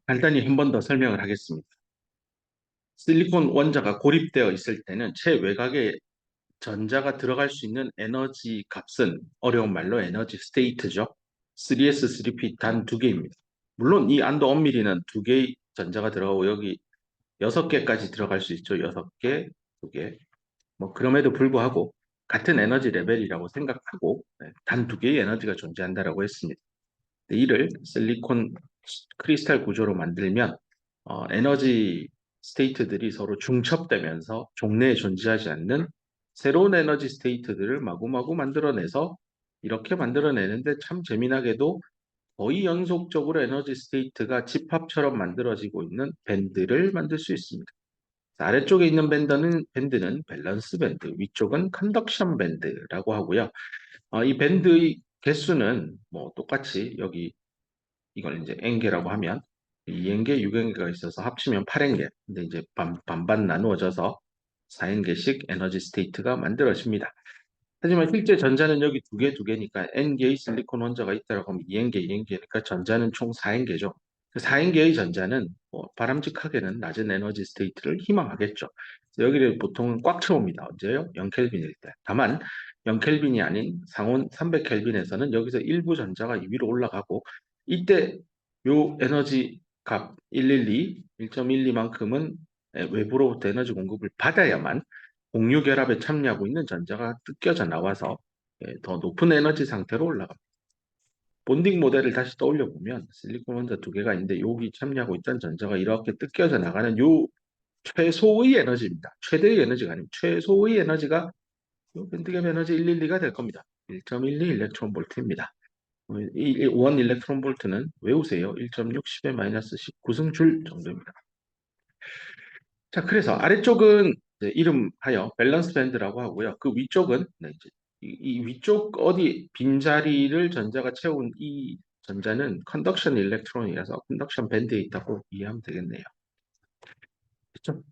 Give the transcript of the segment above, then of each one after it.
간단히 한 번 더 설명을 하겠습니다. 실리콘 원자가 고립되어 있을 때는 최외곽에 전자가 들어갈 수 있는 에너지 값은 어려운 말로 에너지 스테이트죠. 3s, 3p 단 두 개입니다. 물론 이 안도 엄밀히는 두 개의 전자가 들어가고 여기 6개까지 들어갈 수 있죠. 6개, 2개. 그럼에도 불구하고 같은 에너지 레벨이라고 생각하고 단 두 개의 에너지가 존재한다라고 했습니다. 이를 실리콘 크리스탈 구조로 만들면 에너지 스테이트들이 서로 중첩되면서 종래에 존재하지 않는 새로운 에너지 스테이트들을 마구마구 만들어내서 이렇게 만들어내는데 참 재미나게도 거의 연속적으로 에너지 스테이트가 집합처럼 만들어지고 있는 밴드를 만들 수 있습니다. 아래쪽에 있는 밴드는 밸런스 밴드, 위쪽은 컨덕션 밴드라고 하고요. 이 밴드의 개수는 똑같이 여기 이걸 이제 N개라고 하면 2N개, 6N개가 있어서 합치면 8N개. 근데 이제 반반 나누어져서 4N개씩 에너지 스테이트가 만들어집니다. 하지만 실제 전자는 여기 두 개니까 N개의 실리콘 원자가 있다고 하면 2N개, 2N개니까 전자는 총 4N개죠. 그 4N개의 전자는 바람직하게는 낮은 에너지 스테이트를 희망하겠죠. 여기를 보통 꽉 채웁니다. 언제요? 0켈빈일 때. 다만 0켈빈이 아닌 상온 300켈빈에서는 여기서 일부 전자가 위로 올라가고 이때 요 에너지 값 112, 1.12만큼은 외부로부터 에너지 공급을 받아야만 공유 결합에 참여하고 있는 전자가 뜯겨져 나와서 더 높은 에너지 상태로 올라갑니다. 본딩 모델을 다시 떠올려 보면 실리콘 원자 두 개가 있는데 여기 참여하고 있던 전자가 이렇게 뜯겨져 나가는 요 최소의 에너지입니다. 최대의 에너지가 아니고 최소의 에너지가 요 밴드갭 에너지 112가 될 겁니다. 1.12 일렉트론 볼트입니다. 이 원 일렉트론 볼트는 외우세요. 1.60의 마이너스 19승 줄 정도입니다. 자, 그래서 아래쪽은 이제 이름하여 밸런스 밴드라고 하고요. 그 위쪽은 이제 이 위쪽 어디 빈자리를 전자가 채운 이 전자는 컨덕션 일렉트론이라서 컨덕션 밴드에 있다고 이해하면 되겠네요. 그렇죠?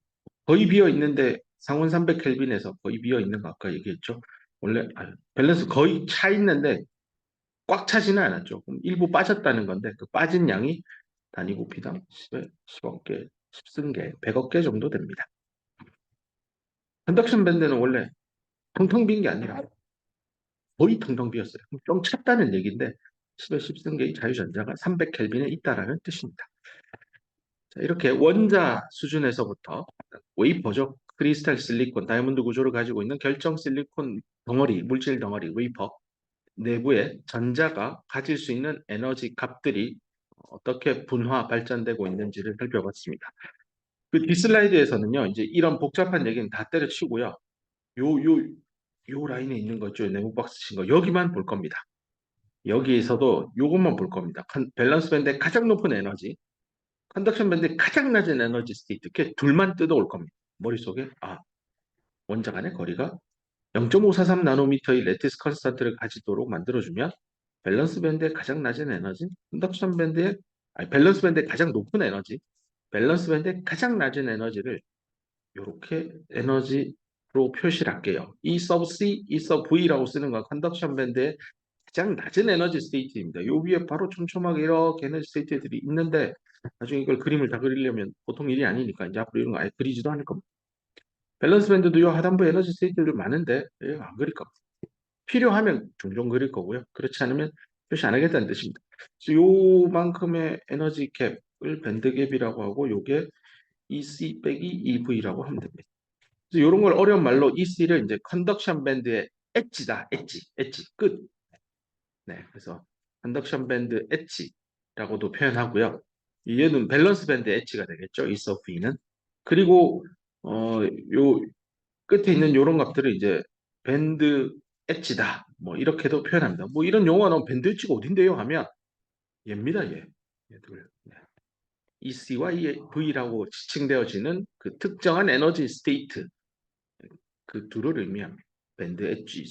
거의 비어 있는데 상온 300켈빈에서 거의 비어 있는 거 아까 얘기했죠. 원래 밸런스 거의 차 있는데 꽉 차지는 않았죠. 그럼 일부 빠졌다는 건데 그 빠진 양이 단위 부피당 10억 개, 10승계, 100억 개 정도 됩니다. 컨덕션 밴드는 원래 텅텅 빈 게 아니라 거의 텅텅 비었어요. 좀 찼다는 얘기인데 10의 10승계의 자유전자가 300켈빈에 있다라는 뜻입니다. 자, 이렇게 원자 수준에서부터 웨이퍼죠. 크리스탈 실리콘, 다이아몬드 구조를 가지고 있는 결정 실리콘 덩어리, 물질 덩어리, 웨이퍼 내부에 전자가 가질 수 있는 에너지 값들이 어떻게 분화, 발전되고 있는지를 살펴봤습니다. 그 뒷슬라이드에서는요, 이제 이런 복잡한 얘기는 다 때려치고요. 요 라인에 있는 거죠. 네모 박스 친 거. 여기만 볼 겁니다. 여기에서도 요것만 볼 겁니다. 밸런스 밴드의 가장 높은 에너지, 컨덕션 밴드의 가장 낮은 에너지 스테이트, 이렇게 둘만 뜯어올 겁니다. 머릿속에, 원자 간의 거리가 0.543 나노미터의 레티스 컨스탄트를 가지도록 만들어주면 밸런스 밴드의 가장 낮은 에너지, 컨덕션 밴드의, 밸런스 밴드의 가장 높은 에너지, 밸런스 밴드의 가장 낮은 에너지를 이렇게 에너지로 표시를 할게요. E sub C, E sub V라고 쓰는 건 컨덕션 밴드의 가장 낮은 에너지 스테이트입니다. 요 위에 바로 촘촘하게 이렇게 에너지 스테이트들이 있는데 나중에 이걸 그림을 다 그리려면 보통 일이 아니니까 이제 앞으로 이런 거 아예 그리지도 않을 겁니다. 밸런스 밴드도 요 하단부 에너지 스테이트들 많은데 안 그릴 겁니다. 필요하면 종종 그릴 거고요. 그렇지 않으면 표시 안 하겠다는 뜻입니다. 그래서 요만큼의 에너지 갭을 밴드 갭이라고 하고 요게 EC 빼기 EV라고 하면 됩니다. 그래서 이런 걸 어려운 말로 EC를 이제 컨덕션 밴드의 엣지다. 엣지 끝. 네, 그래서 컨덕션 밴드 엣지라고도 표현하고요. 얘는 밸런스 밴드 엣지가 되겠죠. E sub V는. 그리고 요 끝에 있는 요런 값들을 이제 밴드 엣지다. 이렇게도 표현합니다. 이런 용어가 나오면 밴드 엣지가 어딘데요? 하면 얘입니다. 얘들. 네. EC와 V라고 지칭되어지는 그 특정한 에너지 스테이트 그 둘을 의미합니다. 밴드 엣지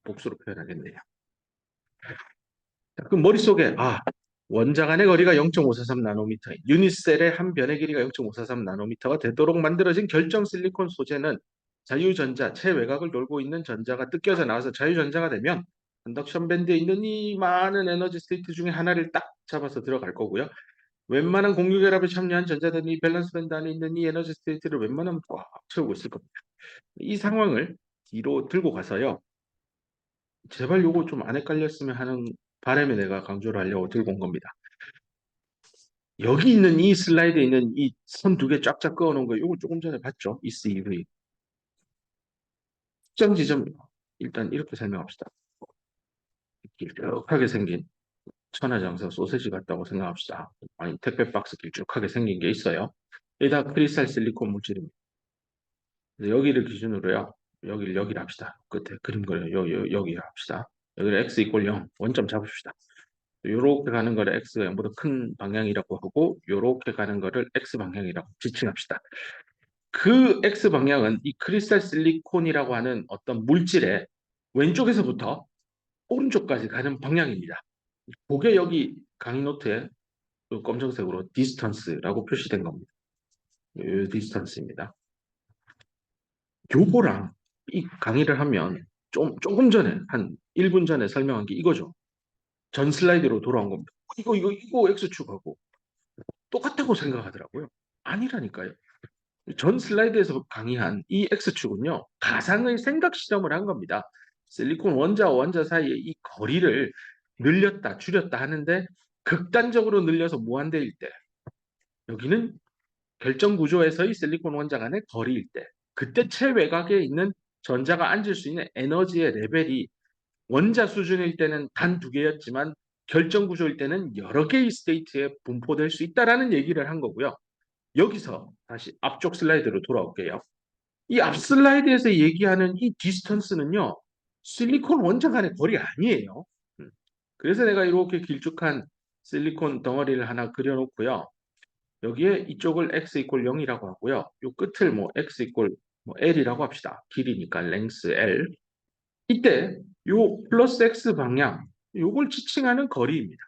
복수로 표현하겠네요. 자, 그럼 머릿속에 원자 간의 거리가 0.543 나노미터, 유니셀의 한 변의 길이가 0.543 나노미터가 되도록 만들어진 결정 실리콘 소재는 자유전자, 최외곽을 돌고 있는 전자가 뜯겨져 나와서 자유전자가 되면 컨덕션 밴드에 있는 이 많은 에너지 스테이트 중에 하나를 딱 잡아서 들어갈 거고요. 웬만한 공유결합에 참여한 전자들은 이 밸런스 밴드 안에 있는 이 에너지 스테이트를 웬만하면 꽉 채우고 있을 겁니다. 이 상황을 뒤로 들고 가서요. 제발 요거 좀 안 헷갈렸으면 하는 바람에 내가 강조를 하려고 들고 온 겁니다. 여기 있는 이 슬라이드에 있는 이 선 두 개 쫙쫙 그어놓은 거 요거 조금 전에 봤죠? ECEV. 특정 지점 일단 이렇게 설명합시다. 길쭉하게 생긴 천하장사 소세지 같다고 생각합시다. 아니 택배 박스 길쭉하게 생긴 게 있어요. 이게 다 크리스탈 실리콘 물질입니다. 그래서 여기를 기준으로요. 여기를 합시다. 끝에 그림 그려요. 여기 합시다. 여기를 x 이퀄 0 원점 잡읍시다. 요렇게 가는 거를 x가 0보다 큰 방향이라고 하고 요렇게 가는 거를 x 방향이라고 지칭합시다. 그 x 방향은 이 크리스탈 실리콘이라고 하는 어떤 물질의 왼쪽에서부터 오른쪽까지 가는 방향입니다. 그게 여기 강의 노트에 검정색으로 디스턴스라고 표시된 겁니다. 이 디스턴스입니다. 요거랑 이 강의를 하면 조금 전에 한 1분 전에 설명한 게 이거죠. 전 슬라이드로 돌아온 겁니다. 이거 X축하고 똑같다고 생각하더라고요. 아니라니까요. 전 슬라이드에서 강의한 이 X축은요. 가상의 생각 실험을 한 겁니다. 실리콘 원자와 원자 사이의 이 거리를 늘렸다 줄였다 하는데 극단적으로 늘려서 무한대일 때 여기는 결정 구조에서의 실리콘 원자 간의 거리일 때 그때 최외곽에 있는 전자가 앉을 수 있는 에너지의 레벨이 원자 수준일 때는 단 두 개였지만 결정 구조일 때는 여러 개의 스테이트에 분포될 수 있다라는 얘기를 한 거고요. 여기서 다시 앞쪽 슬라이드로 돌아올게요. 이 앞 슬라이드에서 얘기하는 이 디스턴스는요. 실리콘 원자 간의 거리 아니에요. 그래서 내가 이렇게 길쭉한 실리콘 덩어리를 하나 그려놓고요. 여기에 이쪽을 x 이퀄 0이라고 하고요. 이 끝을 뭐 x 이퀄 뭐 l이라고 합시다. 길이니까 랭스 l. 이때 요 플러스 x 방향 요걸 지칭하는 거리입니다.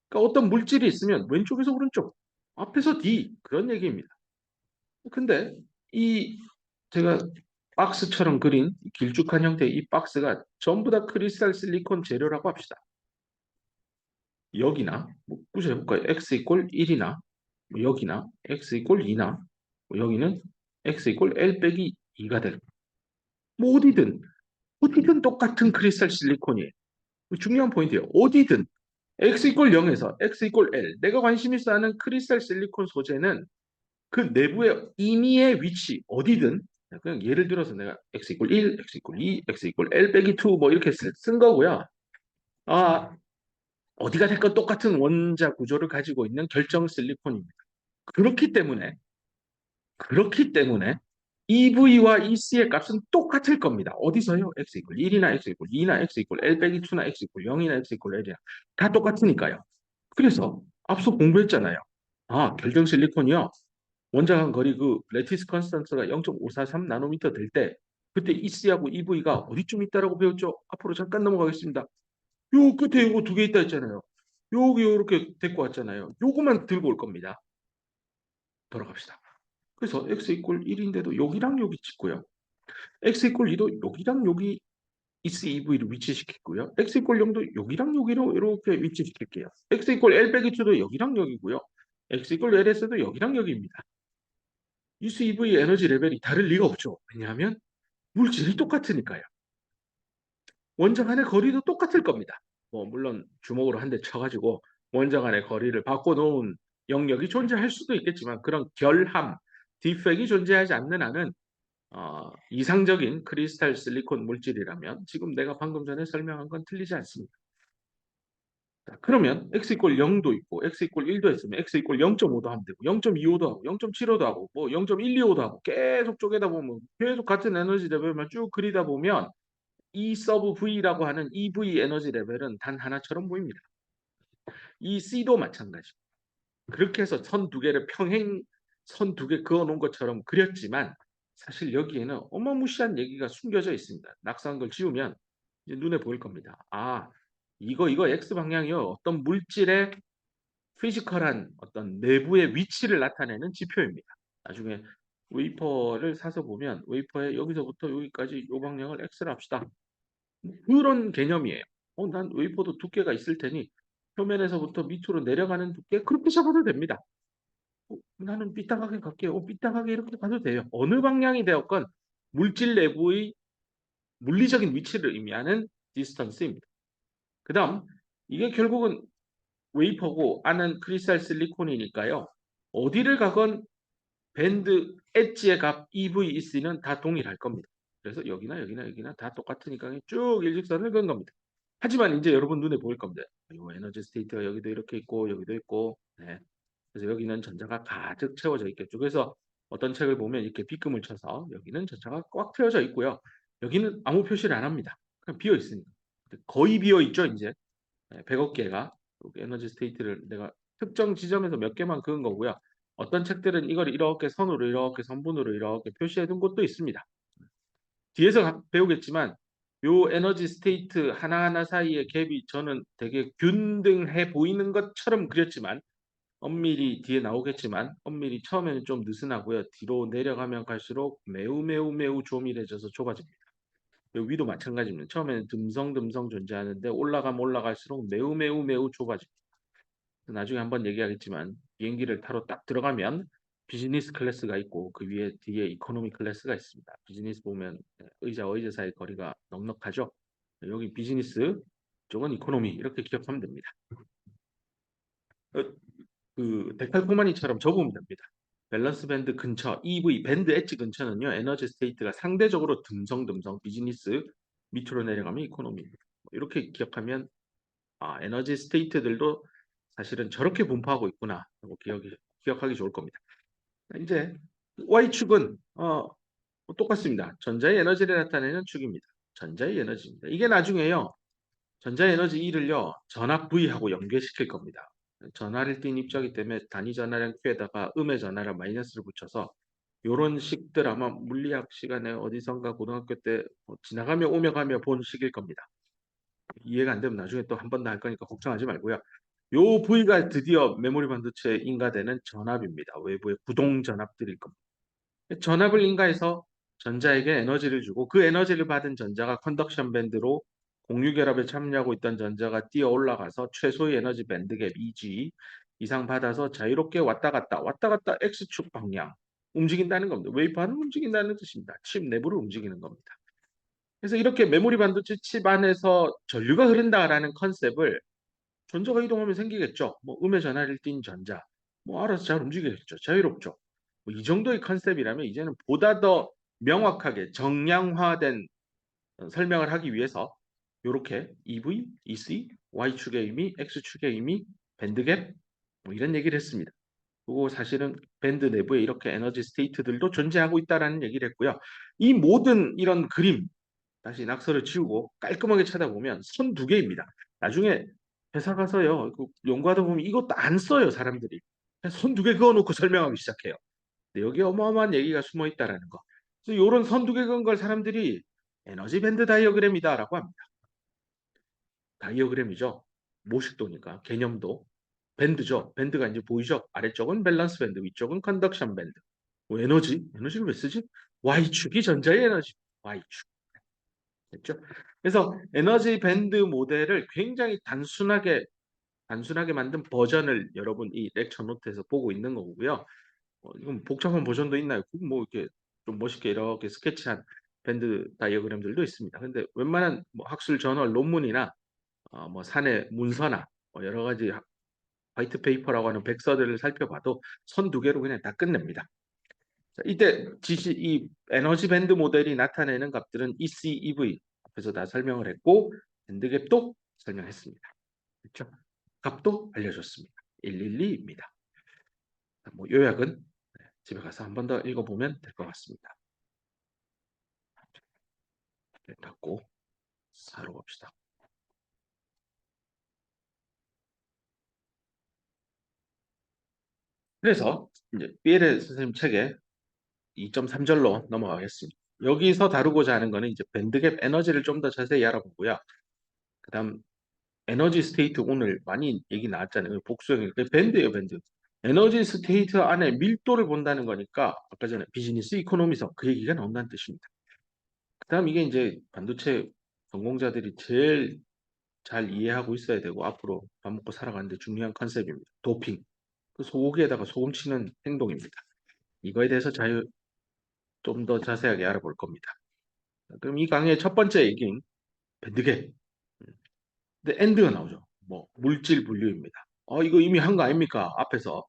그러니까 어떤 물질이 있으면 왼쪽에서 오른쪽, 앞에서 뒤 그런 얘기입니다. 근데 이 제가 박스처럼 그린 길쭉한 형태의 이 박스가 전부 다 크리스탈 실리콘 재료라고 합시다. 여기나 뭐 굳이 해볼까요? x 이퀄 1이나 여기나 x 이퀄 2나 여기는 x 이퀄 l 빼기 2가 되는 뭐 어디든 똑같은 크리스탈 실리콘이에요. 중요한 포인트예요. 어디든 x 이퀄 0에서 x 이퀄 l 내가 관심 있어 하는 크리스탈 실리콘 소재는 그 내부의 임의의 위치 어디든 그냥 예를 들어서 내가 x 이퀄 1, x 이퀄 2, x 이퀄 l 빼기 2 뭐 이렇게 쓴 거고요. 아 어디가 됐건 똑같은 원자 구조를 가지고 있는 결정 실리콘입니다. 그렇기 때문에 그렇기 때문에 EV와 EC의 값은 똑같을 겁니다. 어디서요? x 이퀄 1이나 x 이퀄 2나 x 이퀄 l 빼기 2나 x 이퀄 0이나 x 이퀄 l이나 다 똑같으니까요. 그래서 앞서 공부했잖아요. 아, 결정 실리콘이요. 원자 간 거리 그 레티스 컨스턴트가 0.543 나노미터 될 때 그때 EC하고 EV가 어디쯤 있다라고 배웠죠? 앞으로 잠깐 넘어가겠습니다. 요 끝에 요거 두 개 있다 했잖아요. 여기 요렇게 데리고 왔잖아요. 요거만 들고 올 겁니다. 돌아갑시다. 그래서 x 이퀄 1인데도 여기랑 여기 찍고요. x 이퀄 2도 여기랑 여기 ECEV를 위치시키고요. x 이퀄 0도 여기랑 여기로 이렇게 위치시킬게요. x 이퀄 l 빼기 2도 여기랑 여기고요. x 이퀄 ls도 여기랑 여기입니다. ECEV 에너지 레벨이 다를 리가 없죠. 왜냐하면 물질이 똑같으니까요. 원자 간의 거리도 똑같을 겁니다. 뭐 물론 주먹으로 한 대 쳐가지고 원자 간의 거리를 바꿔놓은 영역이 존재할 수도 있겠지만 그런 결함, 디펙이 존재하지 않는 한은 이상적인 크리스탈 실리콘 물질이라면 지금 내가 방금 전에 설명한 건 틀리지 않습니다. 자, 그러면 x 이퀄 0도 있고 x 이퀄 1도 했으면 x 이퀄 0.5도 하면 되고 0.25도 하고 0.75도 하고 뭐 0.125도 하고 계속 쪼개다 보면 계속 같은 에너지 레벨만 쭉 그리다 보면 E 서브 V라고 하는 EV 에너지 레벨은 단 하나처럼 보입니다. 이 C도 마찬가지. 그렇게 해서 선 두 개를 평행 선 두 개 그어 놓은 것처럼 그렸지만 사실 여기에는 어마무시한 얘기가 숨겨져 있습니다. 낙서한 걸 지우면 이제 눈에 보일 겁니다. 아, 이거 X 방향이요. 어떤 물질의 피지컬한 어떤 내부의 위치를 나타내는 지표입니다. 나중에 웨이퍼를 사서 보면 웨이퍼에 여기서부터 여기까지 이 방향을 X를 합시다. 그런 개념이에요. 난 웨이퍼도 두께가 있을 테니 표면에서부터 밑으로 내려가는 두께 그렇게 잡아도 됩니다. 나는 삐딱하게 갈게요. 삐딱하게 이렇게 가도 돼요. 어느 방향이 되었건 물질 내부의 물리적인 위치를 의미하는 디스턴스입니다. 그 다음 이게 결국은 웨이퍼고 안은 크리스탈 실리콘이니까요. 어디를 가건 밴드 엣지의 값 EV, EC는 다 동일할 겁니다. 그래서 여기나 여기나 여기나 다 똑같으니까 쭉 일직선을 그은 겁니다. 하지만 이제 여러분 눈에 보일 겁니다. 이 에너지 스테이트가 여기도 이렇게 있고 여기도 있고 네. 그래서 여기는 전자가 가득 채워져 있겠죠. 그래서 어떤 책을 보면 이렇게 빗금을 쳐서 여기는 전자가 꽉 채워져 있고요. 여기는 아무 표시를 안 합니다. 그냥 비어 있으니까. 거의 비어 있죠, 이제. 100억 개가 에너지 스테이트를 내가 특정 지점에서 몇 개만 그은 거고요. 어떤 책들은 이걸 이렇게 선으로 이렇게 선분으로 이렇게 표시해 둔 것도 있습니다. 뒤에서 배우겠지만 요 에너지 스테이트 하나하나 사이의 갭이 저는 되게 균등해 보이는 것처럼 그렸지만 엄밀히 뒤에 나오겠지만 엄밀히 처음에는 좀 느슨하고요. 뒤로 내려가면 갈수록 매우 매우 매우 조밀해져서 좁아집니다. 위도 마찬가지입니다. 처음에는 듬성듬성 존재하는데 올라가면 올라갈수록 매우 매우 매우 좁아집니다. 나중에 한번 얘기하겠지만 비행기를 타러 딱 들어가면 비즈니스 클래스가 있고 그 위에 뒤에 이코노미 클래스가 있습니다. 비즈니스 보면 의자와 의자 사이 거리가 넉넉하죠. 여기 비즈니스 쪽은 이코노미 이렇게 기억하면 됩니다. 그 데칼코마니처럼 적으면 됩니다. 밸런스 밴드 근처 EV 밴드 엣지 근처는요 에너지 스테이트가 상대적으로 듬성듬성 비즈니스 밑으로 내려가면 이코노미 이렇게 기억하면 에너지 스테이트들도 사실은 저렇게 분포하고 있구나 하고 기억하기 좋을 겁니다. 이제 Y축은 똑같습니다. 전자의 에너지를 나타내는 축입니다. 전자의 에너지입니다. 이게 나중에요. 전자의 에너지 E를요. 전압 V하고 연계시킬 겁니다. 전하를 띤 입자이기 때문에 단위 전하량 Q에다가 음의 전하량 마이너스를 붙여서 요런 식들 아마 물리학 시간에 어디선가 고등학교 때 지나가며 오며 가며 본 식일 겁니다. 이해가 안 되면 나중에 또 한 번 더 할 거니까 걱정하지 말고요. 요 부위가 드디어 메모리 반도체에 인가되는 전압입니다. 외부의 구동 전압들일 겁니다. 전압을 인가해서 전자에게 에너지를 주고 그 에너지를 받은 전자가 컨덕션 밴드로 공유 결합에 참여하고 있던 전자가 뛰어 올라가서 최소의 에너지 밴드갭 EG 이상 받아서 자유롭게 왔다 갔다 X축 방향 움직인다는 겁니다. 웨이퍼는 움직인다는 뜻입니다. 칩 내부를 움직이는 겁니다. 그래서 이렇게 메모리 반도체 칩 안에서 전류가 흐른다라는 컨셉을 전자가 이동하면 생기겠죠. 뭐 음의 전하를 띤 전자. 뭐 알아서 잘 움직이겠죠. 자유롭죠. 뭐이 정도의 컨셉이라면 이제는 보다 더 명확하게 정량화된 설명을 하기 위해서 이렇게 EV, EC, Y축의 의미, X축의 의미, 밴드갭 뭐 이런 얘기를 했습니다. 그리고 사실은 밴드 내부에 이렇게 에너지 스테이트들도 존재하고 있다라는 얘기를 했고요. 이 모든 이런 그림 다시 낙서를 지우고 깔끔하게 찾아보면 선 두 개입니다. 나중에 회사 가서요, 연구하다 보면 이것도 안 써요, 사람들이. 선 두 개 그어놓고 설명하기 시작해요. 근데 여기에 어마어마한 얘기가 숨어 있다라는 거. 그래서 이런 선 두 개 그은 걸 사람들이 에너지 밴드 다이어그램이다라고 합니다. 다이어그램이죠. 모식도니까 개념도 밴드죠. 밴드가 이제 보이죠. 아래쪽은 밸런스 밴드, 위쪽은 컨덕션 밴드. 뭐 에너지를 왜 쓰지? Y축이 전자의 에너지. Y축. 됐죠? 그래서 에너지 밴드 모델을 굉장히 단순하게 만든 버전을 여러분 이 렉처 노트에서 보고 있는 거고요. 이건 복잡한 버전도 있나요? 뭐 이렇게 좀 멋있게 이렇게 스케치한 밴드 다이어그램들도 있습니다. 근데 웬만한 뭐 학술 저널 논문이나 뭐 사내 문서나 뭐 여러 가지 화이트 페이퍼라고 하는 백서들을 살펴봐도 선 두 개로 그냥 다 끝냅니다. 자, 이때 이 에너지 밴드 모델이 나타내는 값들은 EC, EV 앞에서 다 설명을 했고 밴드갭도 설명했습니다. 그렇죠? 값도 알려줬습니다. 112입니다. 뭐 요약은 집에 가서 한 번 더 읽어보면 될 것 같습니다. 닫고 사러 갑시다. 그래서 이제 삐에르 선생님 책에 2.3절로 넘어가겠습니다. 여기서 다루고자 하는 거는 이제 밴드갭 에너지를 좀 더 자세히 알아보고요. 그다음 에너지 스테이트 오늘 많이 얘기 나왔잖아요. 복수형 밴드예요, 밴드. 에너지 스테이트 안에 밀도를 본다는 거니까 아까 전에 비즈니스 이코노미성 그 얘기가 나온다는 뜻입니다. 그다음 이게 이제 반도체 전공자들이 제일 잘 이해하고 있어야 되고 앞으로 밥 먹고 살아가는데 중요한 컨셉입니다. 도핑. 그 소고기에다가 소금 치는 행동입니다. 이거에 대해서 좀 더 자세하게 알아볼 겁니다. 그럼 이 강의의 첫 번째 얘기인 밴드갭. 근데 엔드가 나오죠. 뭐 물질 분류입니다. 이거 이미 한 거 아닙니까? 앞에서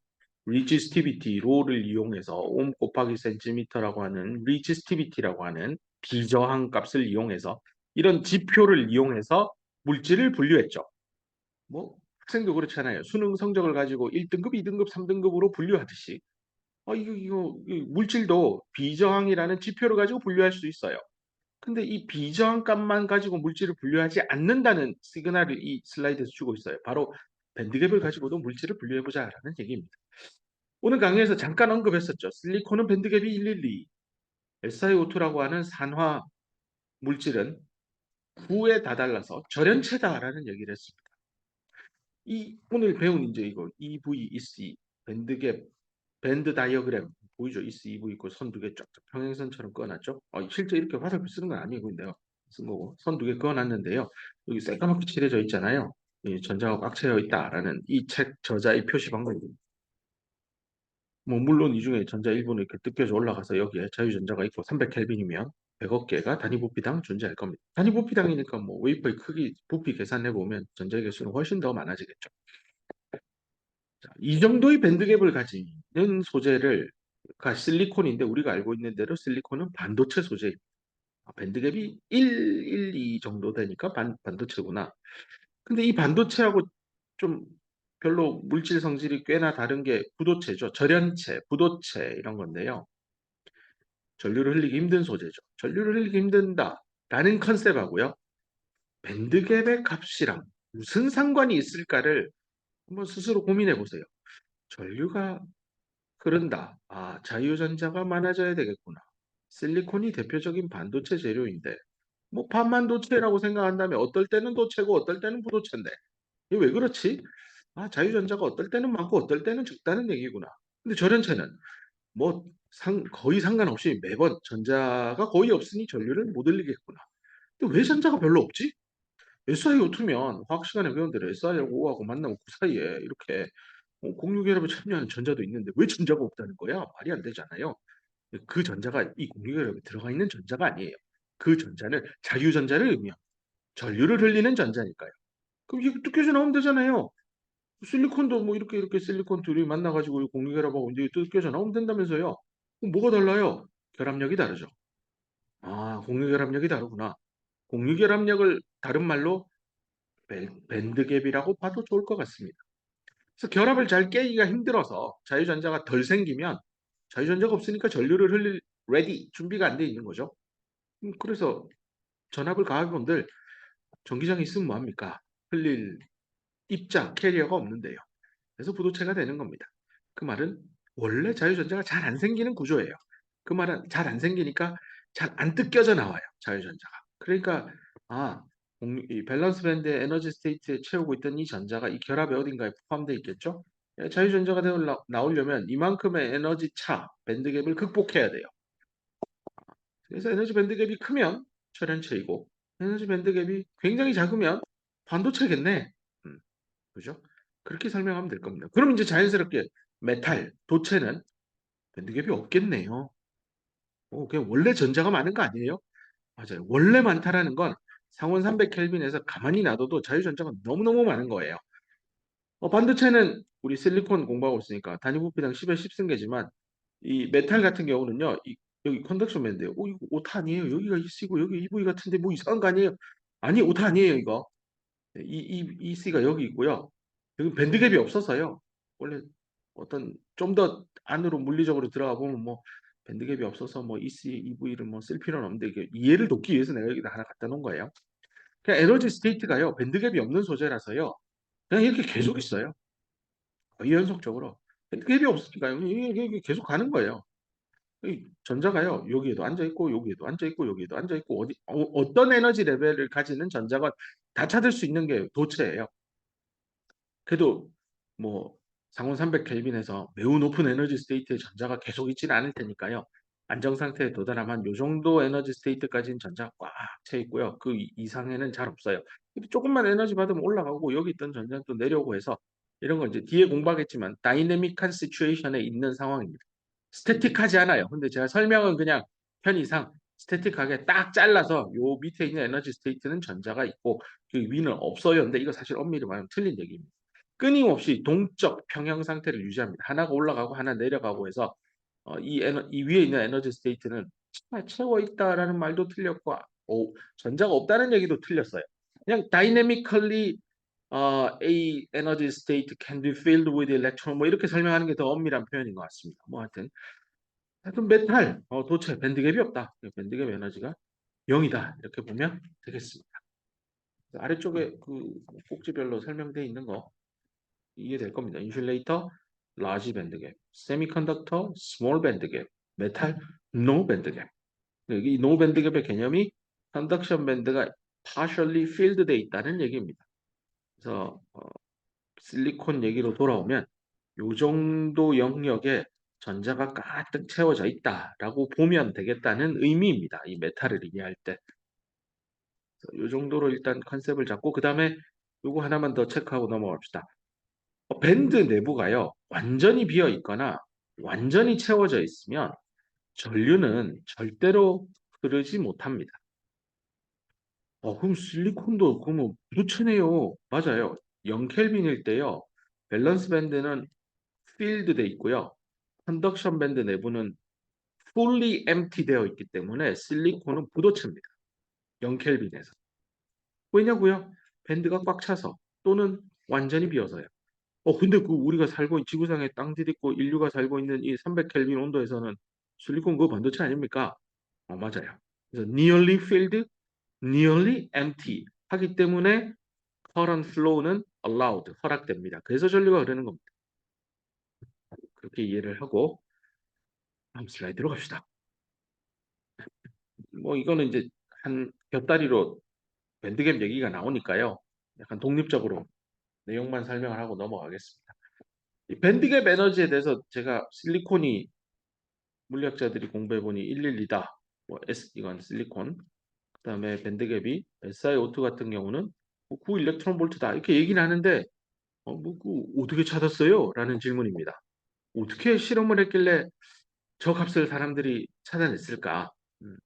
resistivity 를 이용해서 옴 곱하기 센티미터라고 하는 resistivity라고 하는 비저항 값을 이용해서 이런 지표를 이용해서 물질을 분류했죠. 뭐 학생도 그렇잖아요. 수능 성적을 가지고 1등급, 2등급, 3등급으로 분류하듯이 이거 물질도 비저항이라는 지표를 가지고 분류할 수 있어요. 근데 이 비저항 값만 가지고 물질을 분류하지 않는다는 시그널을 이 슬라이드에서 주고 있어요. 바로 밴드갭을 가지고도 물질을 분류해보자라는 얘기입니다. 오늘 강의에서 잠깐 언급했었죠. 실리콘은 밴드갭이 112, SiO2라고 하는 산화 물질은 9에 다달라서 절연체다라는 얘기를 했습니다. 오늘 배운 이제 이거 EV, EC, 밴드갭, 밴드 다이어그램 보이죠? EC, EV 있고 선 두 개 쫙쫙 평행선처럼 그어놨죠? 실제 이렇게 화살표 쓰는 건 아니고 내가 쓴 거고 선 두 개 그어놨는데요. 여기 새까맣게 칠해져 있잖아요. 이 전자가 꽉 채워 있다라는 이 책 저자의 표시 방법입니다. 뭐 물론 이 중에 전자 일부는 이렇게 뜯겨져 올라가서 여기에 자유전자가 있고 300켈빈이면 100억 개가 단위 부피당 존재할 겁니다. 단위 부피당이니까 뭐 웨이퍼의 크기 부피 계산해 보면 전자의 개수는 훨씬 더 많아지겠죠. 자, 이 정도의 밴드갭을 가지는 소재가 실리콘인데 우리가 알고 있는 대로 실리콘은 반도체 소재입니다. 밴드갭이 1, 2 정도 되니까 반도체구나. 근데 이 반도체하고 좀 별로 물질 성질이 꽤나 다른 게 부도체죠. 절연체, 부도체 이런 건데요. 전류를 흘리기 힘든 소재죠. 전류를 흘리기 힘든다라는 컨셉하고요. 밴드갭의 값이랑 무슨 상관이 있을까를 한번 스스로 고민해 보세요. 전류가 흐른다. 자유전자가 많아져야 되겠구나. 실리콘이 대표적인 반도체 재료인데 뭐 반만도체라고 생각한다면 어떨 때는 도체고 어떨 때는 부도체인데 이게 왜 그렇지? 자유전자가 어떨 때는 많고 어떨 때는 적다는 얘기구나. 근데 절연체는 뭐 거의 상관없이 매번 전자가 거의 없으니 전류를 못 흘리겠구나. 근데 왜 전자가 별로 없지? SiO2면 화학 시간에 배운 대로 Si하고 O하고 만나면 그 사이에 이렇게 공유결합에 참여하는 전자도 있는데 왜 전자가 없다는 거야? 말이 안 되잖아요. 그 전자가 이 공유결합에 들어가 있는 전자가 아니에요. 그 전자는 자유전자를 의미합니다. 전류를 흘리는 전자니까요. 그럼 이게 뜯겨져 나오면 되잖아요. 실리콘도 뭐 이렇게 실리콘 둘이 만나가지고 공유결합하고 이제 뜯겨져 나오면 된다면서요. 그럼 뭐가 달라요? 결합력이 다르죠. 공유결합력이 다르구나. 공유결합력을 다른 말로 밴드갭이라고 봐도 좋을 것 같습니다. 그래서 결합을 잘 깨기가 힘들어서 자유전자가 덜 생기면 자유전자가 없으니까 전류를 흘릴 레디 준비가 안 돼 있는 거죠. 그래서 전압을 가해본들 전기장이 있으면 뭐합니까? 흘릴 입자 캐리어가 없는데요. 그래서 부도체가 되는 겁니다. 그 말은 원래 자유전자가 잘 안 생기는 구조예요. 그 말은 잘 안 생기니까 잘 안 뜯겨져 나와요. 자유전자가. 그러니까 이 밸런스 밴드의 에너지 스테이트에 채우고 있던 이 전자가 이 결합에 어딘가에 포함되어 있겠죠. 자유전자가 나오려면 이만큼의 에너지 차, 밴드갭을 극복해야 돼요. 그래서 에너지 밴드갭이 크면 철연체이고 에너지 밴드갭이 굉장히 작으면 반도체겠네. 그죠? 그렇게 설명하면 될 겁니다. 그럼 이제 자연스럽게 메탈, 도체는 밴드갭이 없겠네요. 그냥 원래 전자가 많은 거 아니에요? 맞아요. 원래 많다라는 건 상온 300켈빈에서 가만히 놔둬도 자유전자가 너무너무 많은 거예요. 반도체는 우리 실리콘 공부하고 있으니까 단위 부피당 10에 10승계지만 이 메탈 같은 경우는요. 여기 컨덕션 밴드예요. 이거 오타 아니에요. 여기가 EC고 여기 EV 같은데 뭐 이상한 거 아니에요? 아니 오타 아니에요 이거. EC가 여기 있고요. 여기 밴드갭이 없어서요. 원래 어떤 좀 더 안으로 물리적으로 들어가 보면 뭐 밴드갭이 없어서 뭐 EC, EV를 뭐 쓸 필요는 없는데 이게 이해를 돕기 위해서 내가 여기다 하나 갖다 놓은 거예요. 그냥 에너지 스테이트가요. 밴드갭이 없는 소재라서요. 그냥 이렇게 계속 있어요. 거의 연속적으로. 밴드갭이 없으니까요. 이게 계속 가는 거예요. 이 전자가요. 여기에도 앉아 있고 여기에도 앉아 있고 여기에도 앉아 있고 어떤 에너지 레벨을 가지는 전자가 다 찾을 수 있는 게 도체예요. 그래도 뭐 상온 300켈빈에서 매우 높은 에너지 스테이트의 전자가 계속 있지는 않을 테니까요. 안정 상태에 도달하면 요 정도 에너지 스테이트까지는 전자가 꽉 차 있고요. 그 이상에는 잘 없어요. 조금만 에너지 받으면 올라가고 여기 있던 전자는 또 내려오고 해서 이런 건 이제 뒤에 공부하겠지만 다이내믹한 시츄에이션에 있는 상황입니다. 스태틱하지 않아요. 근데 제가 설명은 그냥 편의상 스태틱하게 딱 잘라서 요 밑에 있는 에너지 스테이트는 전자가 있고 그 위는 없어요. 근데 이거 사실 엄밀히 말하면 틀린 얘기입니다. 끊임없이 동적 평형 상태를 유지합니다. 하나가 올라가고 하나 내려가고 해서 이 위에 있는 에너지 스테이트는 채워 있다라는 말도 틀렸고 전자가 없다는 얘기도 틀렸어요. 그냥 dynamically a energy state can be filled with electron 뭐 이렇게 설명하는 게 더 엄밀한 표현인 것 같습니다. 뭐 하여튼 메탈 도체 밴드갭이 없다. 밴드갭 에너지가 0이다. 이렇게 보면 되겠습니다. 아래쪽에 그 꼭지별로 설명되어 있는 거 이해될 겁니다. 인슐레이터 large 밴드갭, 세미컨덕터 small 밴드갭, 메탈 no 밴드갭. 여기 no 밴드갭의 개념이 컨덕션 밴드가 partially filled 돼 있다는 얘기입니다. 그래서 실리콘 얘기로 돌아오면 요 정도 영역에 전자가 가득 채워져 있다라고 보면 되겠다는 의미입니다. 이 메탈을 이해할 때. 요 정도로 일단 컨셉을 잡고 그 다음에 요거 하나만 더 체크하고 넘어갑시다. 밴드 내부가요. 완전히 비어 있거나 완전히 채워져 있으면 전류는 절대로 흐르지 못합니다. 그럼 실리콘도 그러면 부도체네요. 맞아요. 0켈빈일 때요. 밸런스 밴드는 필드 돼 있고요. 컨덕션 밴드 내부는 fully empty 되어 있기 때문에 실리콘은 부도체입니다. 0켈빈에서. 왜냐고요? 밴드가 꽉 차서 또는 완전히 비어서요. 근데 그 우리가 살고 있는 지구상에 땅 디딛고 인류가 살고 있는 이 300켈빈 온도에서는 실리콘 그거 반도체 아닙니까? 맞아요. 그래서 nearly filled, nearly empty 하기 때문에 current flow는 allowed, 허락됩니다. 그래서 전류가 흐르는 겁니다. 그렇게 이해를 하고 다음 슬라이드로 갑시다. 뭐 이거는 이제 한 곁다리로 밴드갭 얘기가 나오니까요. 약간 독립적으로 내용만 설명을 하고 넘어가겠습니다. 이 밴드갭 에너지에 대해서 제가 실리콘이 물리학자들이 공부해보니 112다. 이건 실리콘. 그다음에 밴드갭이 SiO2 같은 경우는 9 일렉트론 볼트다. 이렇게 얘기는 하는데 어떻게 찾았어요? 라는 질문입니다. 어떻게 실험을 했길래 저 값을 사람들이 찾아냈을까? 음,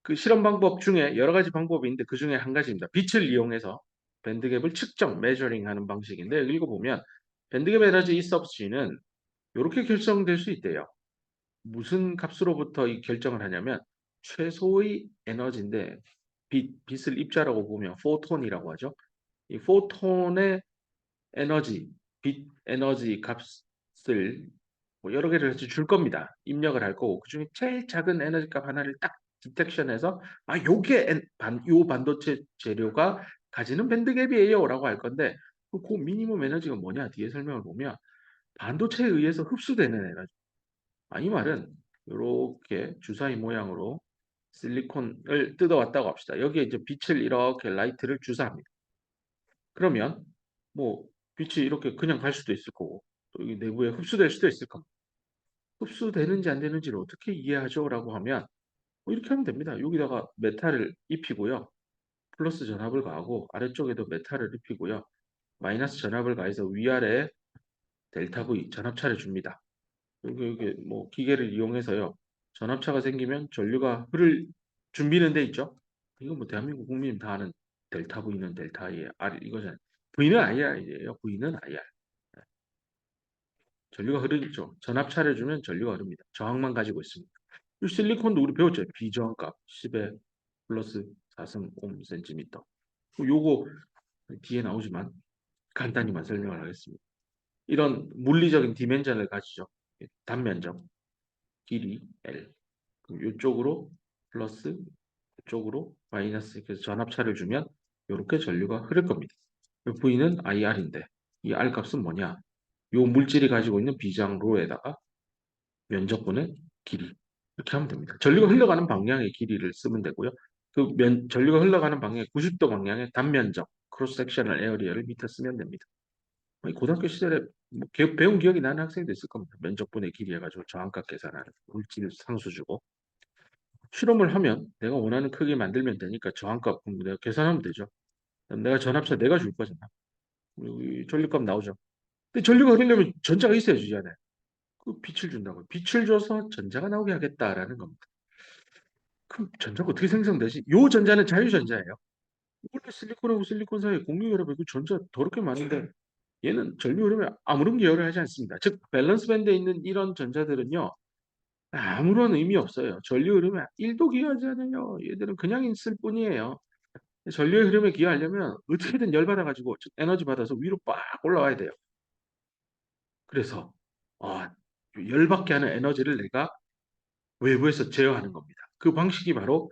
그 실험 방법 중에 여러 가지 방법이 있는데 그 중에 한 가지입니다. 빛을 이용해서 밴드갭을 측정, 메저링 하는 방식인데 여기 읽어보면 밴드갭 에너지 이 서브지는 이렇게 결정될 수 있대요. 무슨 값으로부터 이 결정을 하냐면 최소의 에너지인데 빛을 입자라고 보면 포톤이라고 하죠. 이 포톤의 에너지, 빛 에너지 값을 뭐 여러 개를 줄 겁니다. 입력을 할 거고 그중에 제일 작은 에너지 값 하나를 딱 디텍션해서 요 반도체 재료가 가지는 밴드갭이에요 라고 할 건데 그 미니멈 에너지가 뭐냐 뒤에 설명을 보면 반도체에 의해서 흡수되는 에너지. 이 말은 이렇게 주사위 모양으로 실리콘을 뜯어왔다고 합시다. 여기에 이제 빛을 이렇게 라이트를 주사합니다. 그러면 뭐 빛이 이렇게 그냥 갈 수도 있을 거고 또 여기 내부에 흡수될 수도 있을 겁니다. 흡수되는지 안 되는지를 어떻게 이해하죠? 라고 하면 이렇게 하면 됩니다. 여기다가 메탈을 입히고요. 플러스 전압을 가하고 아래쪽에도 메탈을 입히고요. 마이너스 전압을 가해서 위아래에 델타 V 전압차를 줍니다. 여기 뭐 기계를 이용해서요. 전압차가 생기면 전류가 흐를 준비는 돼 있죠. 이거 뭐 대한민국 국민 다 아는 델타 V는 델타 I, R 이거잖아요. V는 IR이에요. V는 IR. 전류가 흐르죠. 전압차를 주면 전류가 흐릅니다. 저항만 가지고 있습니다. 이 실리콘도 우리 배웠죠. 비저항값 10에 플러스 4.5cm. 요거 뒤에 나오지만 간단히만 설명을 하겠습니다. 이런 물리적인 디멘전을 가지죠. 단면적, 길이 L. 이쪽으로 플러스, 이쪽으로 마이너스 이렇게 해서 전압차를 주면 이렇게 전류가 흐를 겁니다. V는 IR인데 이 R 값은 뭐냐? 요 물질이 가지고 있는 비장로에다가 면적분의 길이 이렇게 하면 됩니다. 전류가 흘러가는 방향의 길이를 쓰면 되고요. 전류가 흘러가는 방향의 90도 방향의 단면적 크로스 섹셔널 에어리어를 미터 쓰면 됩니다. 고등학교 시절에 뭐 배운 기억이 나는 학생도 있을 겁니다. 면적분의 길이 해가지고 저항값 계산하는 물질 상수 주고 실험을 하면 내가 원하는 크기 만들면 되니까 저항값 내가 계산하면 되죠. 내가 전압선 내가 줄 거잖아. 여기 전류값 나오죠. 근데 전류가 흐르려면 전자가 있어야 주잖아요. 그 빛을 준다고. 빛을 줘서 전자가 나오게 하겠다라는 겁니다. 그럼 전자가 어떻게 생성되지? 요 전자는 자유전자예요. 원래 실리콘하고 실리콘 사이에 공유결합이 그 전자 더럽게 많은데 얘는 전류 흐름에 아무런 기여를 하지 않습니다. 즉 밸런스 밴드에 있는 이런 전자들은요. 아무런 의미 없어요. 전류 흐름에 1도 기여하지 않아요. 얘들은 그냥 있을 뿐이에요. 전류의 흐름에 기여하려면 어떻게든 열 받아가지고 에너지 받아서 위로 빡 올라와야 돼요. 그래서 열받게 하는 에너지를 내가 외부에서 제어하는 겁니다. 그 방식이 바로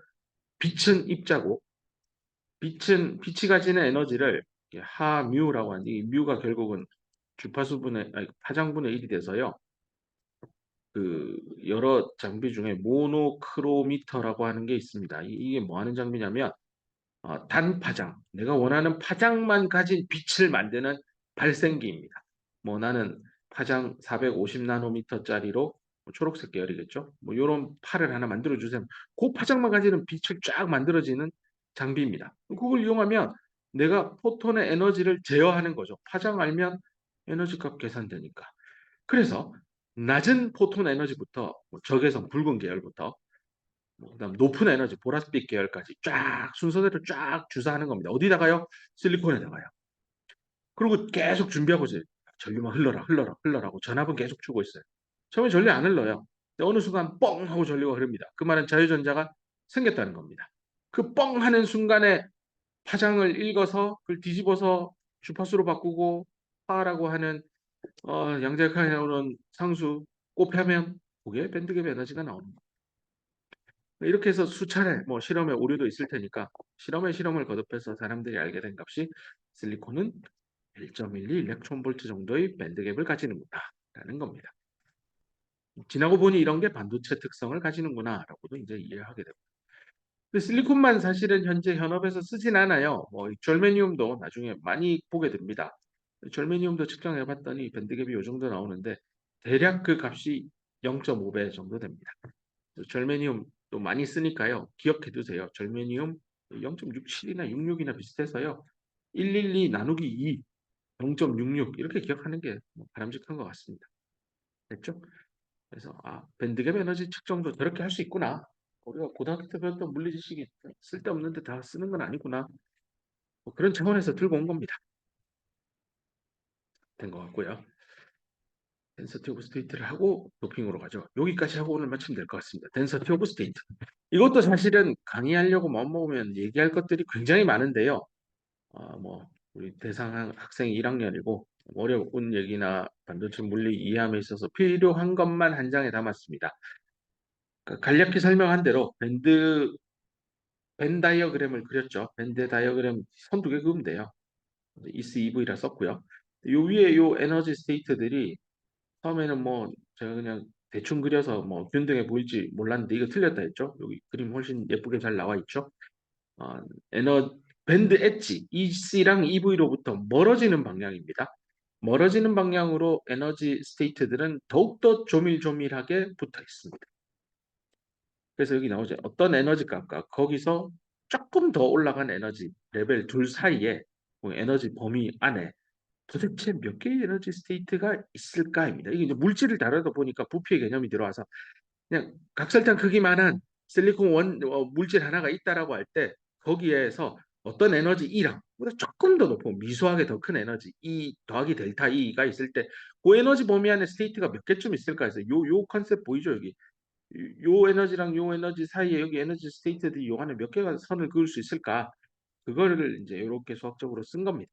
빛은 입자고 빛이 가지는 에너지를 하뮤라고 하는데 이 뮤가 결국은 주파수분의 파장분의 1이 돼서요. 그 여러 장비 중에 모노크로미터라고 하는 게 있습니다. 이게 뭐 하는 장비냐면 단파장, 내가 원하는 파장만 가진 빛을 만드는 발생기입니다. 뭐 나는 파장 450 나노미터짜리로 초록색 계열이겠죠. 뭐 이런 팔을 하나 만들어 주세요. 그 파장만 가지는 빛을 쫙 만들어지는 장비입니다. 그걸 이용하면 내가 포톤의 에너지를 제어하는 거죠. 파장 알면 에너지 값 계산되니까. 그래서 낮은 포톤 에너지부터 적외선 붉은 계열부터 그다음 높은 에너지 보라빛 계열까지 쫙 순서대로 쫙 주사하는 겁니다. 어디다가요? 실리콘에다가요. 그리고 계속 준비하고 있어요. 전류만 흘러라 흘러라 흘러라고 전압은 계속 주고 있어요. 처음에 전류 안 흘러요. 근데 어느 순간 뻥 하고 전류가 흐릅니다. 그 말은 자유전자가 생겼다는 겁니다. 그 뻥 하는 순간에 파장을 읽어서 그걸 뒤집어서 주파수로 바꾸고 파라고 하는 양자역학에 나오는 상수 곱하면 그게 밴드갭 에너지가 나오는 겁니다. 이렇게 해서 수차례 뭐 실험에 오류도 있을 테니까 실험에 실험을 거듭해서 사람들이 알게 된 값이 실리콘은 1.12 일렉트론볼트 정도의 밴드갭을 가지는구나 라는 겁니다. 지나고 보니 이런 게 반도체 특성을 가지는구나 라고도 이제 이해하게 됩니다. 근데 실리콘만 사실은 현재 현업에서 쓰진 않아요. 뭐 절메니움도 나중에 많이 보게 됩니다. 절메니움도 측정해 봤더니 밴드갭이 이 정도 나오는데 대략 그 값이 0.5배 정도 됩니다. 절메니움도 많이 쓰니까요. 기억해 두세요. 절메니움 0.67이나 66이나 비슷해서요. 112 나누기 2, 0.66 이렇게 기억하는 게 바람직한 것 같습니다. 됐죠? 그래서 밴드갭 에너지 측정도 저렇게 할 수 있구나. 우리가 고등학교 때 배웠던 물리 지식이 쓸데없는데 다 쓰는 건 아니구나. 뭐 그런 차원에서 들고 온 겁니다. 된 것 같고요. 덴서티 오브 스테이트를 하고 도핑으로 가죠. 여기까지 하고 오늘 마치면 될 것 같습니다. 덴서티 오브 스테이트. 이것도 사실은 강의하려고 마음먹으면 얘기할 것들이 굉장히 많은데요. 뭐 우리 대상 학생이 1학년이고 어려운 얘기나 반도체 물리 이해함에 있어서 필요한 것만 한 장에 담았습니다. 그러니까 간략히 설명한 대로 밴 다이어그램을 그렸죠. 밴드 다이어그램 선 두 개 그으면 돼요. ECEV라 썼고요. 요 위에 요 에너지 스테이트들이 처음에는 뭐 제가 그냥 대충 그려서 뭐 균등해 보일지 몰랐는데 이거 틀렸다 했죠. 여기 그림 훨씬 예쁘게 잘 나와 있죠. 어, 에너 밴드 엣지 EC랑 EV로부터 멀어지는 방향입니다. 멀어지는 방향으로 에너지 스테이트들은 더욱더 조밀조밀하게 붙어 있습니다. 그래서 여기 나오죠. 어떤 에너지 값과 거기서 조금 더 올라간 에너지 레벨 둘 사이에 에너지 범위 안에 도대체 몇 개의 에너지 스테이트가 있을까입니다. 이게 이제 물질을 다루다 보니까 부피의 개념이 들어와서 그냥 각설탕 크기만한 실리콘 물질 하나가 있다라고 할 때 거기에서 어떤 에너지 E랑 보다 조금 더 높은 미수하게 더 큰 에너지 E 더하기 델타 E가 있을 때 그 에너지 범위 안에 스테이트가 몇 개쯤 있을까 해서 요 컨셉 보이죠 여기 요 에너지랑 요 에너지 사이에 여기 에너지 스테이트들이 요 안에 몇 개가 선을 그을 수 있을까 그거를 이제 이렇게 수학적으로 쓴 겁니다.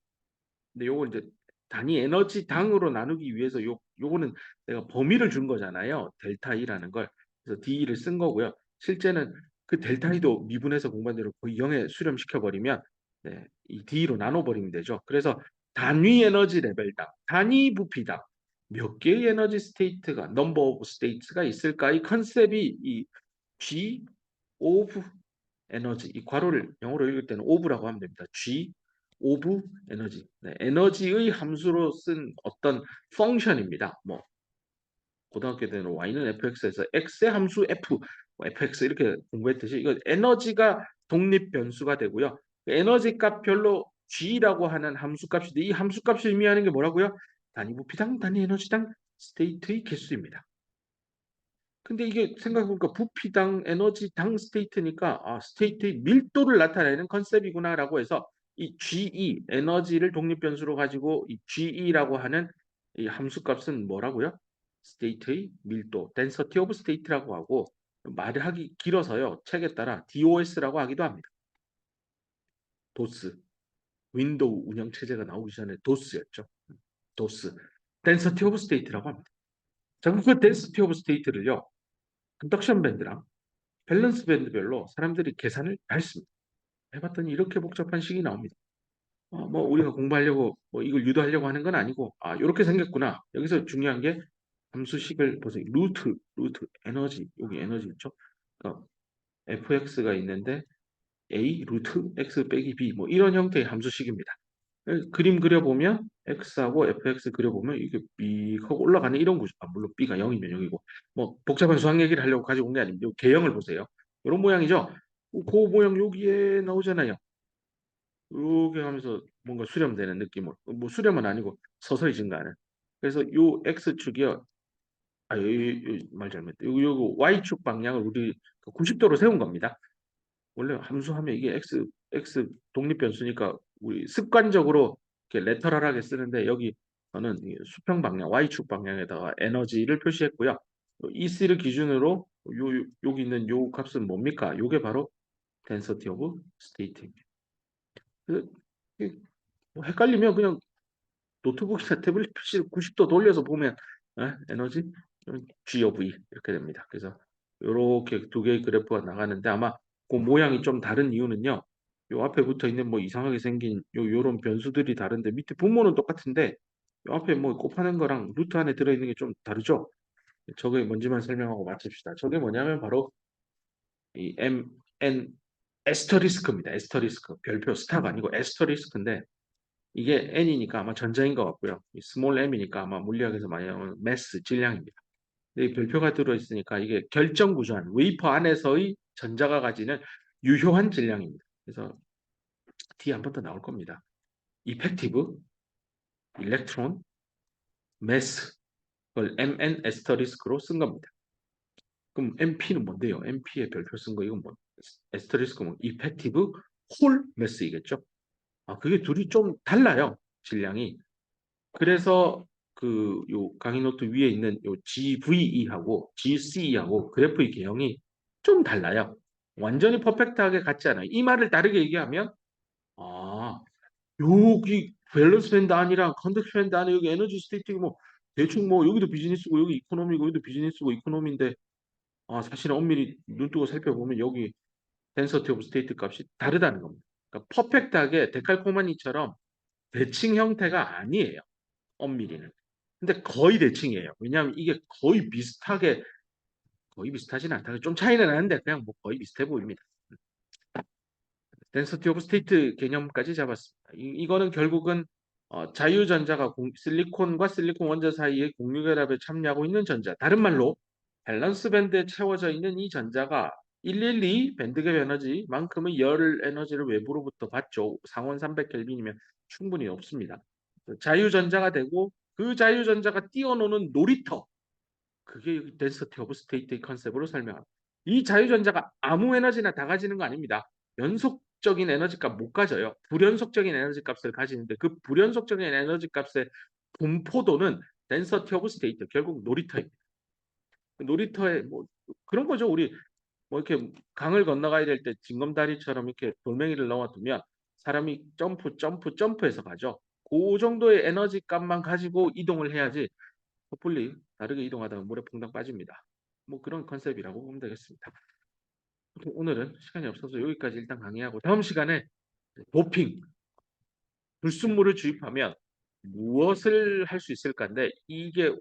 근데 요거 이제 단위 에너지 당으로 나누기 위해서 요거는 내가 범위를 준 거잖아요. 델타 E라는 걸. 그래서 D를 쓴 거고요. 실제는 그 델타 E도 미분해서 공부한 대로 거의 0에 수렴시켜 버리면 네, 이 D로 나눠 버리면 되죠. 그래서 단위 에너지 레벨당, 단위 부피당 몇 개의 에너지 스테이트가 넘버 오브 스테이트가 있을까? 이 컨셉이 이 G 오브 에너지 이 괄호를 영어로 읽을 때는 오브라고 하면 됩니다. G 오브 에너지 네, 에너지의 함수로 쓴 어떤 펑션입니다. 뭐 고등학교 때는 y는 fx에서 x의 함수 f, 뭐 fx 이렇게 공부했듯이 이거 에너지가 독립 변수가 되고요. 에너지 값별로 G라고 하는 함수값인데 이 함수값이 의미하는 게 뭐라고요? 단위 부피당 단위 에너지당 스테이트의 개수입니다. 근데 이게 생각해보니까 부피당 에너지당 스테이트니까 스테이트의 밀도를 나타내는 컨셉이구나라고 해서 이 GE 에너지를 독립변수로 가지고 이 GE라고 하는 이 함수값은 뭐라고요? 스테이트의 밀도, density of state라고 하고 말을 하기 길어서요. 책에 따라 DOS라고 하기도 합니다. 도스, 윈도우 운영 체제가 나오기 전에 도스였죠. 도스, density of state라고 합니다. 자, 그 density of state를요. 컨덕션 밴드랑 밸런스 밴드별로 사람들이 계산을 다 했습니다. 해봤더니 이렇게 복잡한 식이 나옵니다. 뭐 우리가 공부하려고 뭐 이걸 유도하려고 하는 건 아니고 이렇게 생겼구나. 여기서 중요한 게 함수식을 보세요. 루트 에너지 여기 에너지 있죠. 그러니까 fx가 있는데 a 루트 x 빼기 b 뭐 이런 형태의 함수식입니다. 그림 그려보면 x하고 fx 그려보면 이게 b 하고 올라가는 이런 구조. 물론 b가 0이면 0이고 뭐 복잡한 수학 얘기를 하려고 가지고 온 게 아닙니다. 개형을 보세요. 이런 모양이죠. 그 모양 여기에 나오잖아요. 이렇게 하면서 뭔가 수렴되는 느낌으로 뭐 수렴은 아니고 서서히 증가하는. 그래서 요 x축이요. 말 잘못했다. 요 y축 방향을 우리 90도로 세운 겁니다. 원래 함수하면 이게 x 독립변수니까 우리 습관적으로 이렇게 레터럴하게 쓰는데 여기 저는 이 수평 방향, y축 방향에다가 에너지를 표시했고요. EC를 기준으로 여기 있는 요 값은 뭡니까? 요게 바로 density of state입니다. 그, 뭐 헷갈리면 그냥 노트북이나 태블릿 PC를 90도 돌려서 보면 에너지 G of E 이렇게 됩니다. 그래서 이렇게 두 개의 그래프가 나가는데 아마 그 모양이 좀 다른 이유는요. 요 앞에 붙어 있는 뭐 이상하게 생긴 요런 변수들이 다른데 밑에 분모는 똑같은데 요 앞에 뭐 곱하는 거랑 루트 안에 들어있는 게 좀 다르죠. 저게 뭔지만 설명하고 마칩시다. 저게 뭐냐면 바로 이 MN 에스터리스크입니다. 에스터리스크 별표 스타가 아니고 에스터리스크인데 이게 N이니까 아마 전자인 것 같고요. 스몰 m이니까 아마 물리학에서 많이 나오는 매스, 질량입니다. 이 별표가 들어있으니까 이게 결정 구조한 웨이퍼 안에서의 전자가 가지는 유효한 질량입니다. 그래서 뒤에 한 번 더 나올 겁니다. 이펙티브, 일렉트론, 매스, 그걸 MN 에스터리스크로 쓴 겁니다. 그럼 MP는 뭔데요? MP의 별표 쓴 거 이건 뭐? 에스터리스크 뭐 이펙티브 홀 매스이겠죠? 그게 둘이 좀 달라요. 질량이. 그래서 그 요 강의 노트 위에 있는 요 GVE하고 GCE하고 그래프의 개형이 좀 달라요. 완전히 퍼펙트하게 같지 않아요. 이 말을 다르게 얘기하면 여기 밸런스 밴드 안이랑 컨덕션 밴드 안에 여기 에너지 스테이트 뭐 대충 뭐 여기도 비즈니스고 여기 이코노미고 여기도 비즈니스고 이코노미인데 사실은 엄밀히 눈 뜨고 살펴보면 여기 덴서티 오브 스테이트 값이 다르다는 겁니다. 그러니까 퍼펙트하게 데칼코마니처럼 대칭 형태가 아니에요. 엄밀히는. 근데 거의 대칭이에요. 왜냐하면 이게 거의 비슷하진 않다. 좀 차이는 나는데 그냥 뭐 거의 비슷해 보입니다. 덴서티 오브 스테이트 개념까지 잡았습니다. 이거는 결국은 자유전자가 실리콘과 실리콘 원자 사이의 공유결합에 참여하고 있는 전자. 다른 말로 밸런스 밴드에 채워져 있는 이 전자가 112 밴드갭 에너지만큼의 열 에너지를 외부로부터 받죠. 상온 300켈빈이면 충분히 없습니다. 자유전자가 되고 그 자유전자가 뛰어노는 놀이터. 그게 여기 덴서티 오브 스테이트의 컨셉으로 설명합니다. 이 자유전자가 아무 에너지나 다 가지는 거 아닙니다. 연속적인 에너지 값 못 가져요. 불연속적인 에너지 값을 가지는데 그 불연속적인 에너지 값의 분포도는 덴서티 오브 스테이트, 결국 놀이터입니다. 놀이터에 뭐 그런 거죠. 우리 뭐 이렇게 강을 건너가야 될 때 징검다리처럼 이렇게 돌멩이를 넣어두면 사람이 점프해서 가죠. 그 정도의 에너지 값만 가지고 이동을 해야지 섣불리 다르게 이동하다가 물에 퐁당 빠집니다. 뭐 그런 컨셉이라고 보면 되겠습니다. 오늘은 시간이 없어서 여기까지 일단 강의하고 다음 시간에 도핑, 불순물을 주입하면 무엇을 할 수 있을까인데 이게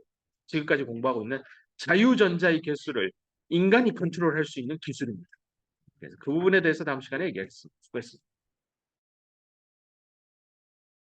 지금까지 공부하고 있는 자유전자의 개수를 인간이 컨트롤할 수 있는 기술입니다. 그래서 그 부분에 대해서 다음 시간에 얘기하겠습니다. 수고했습니다.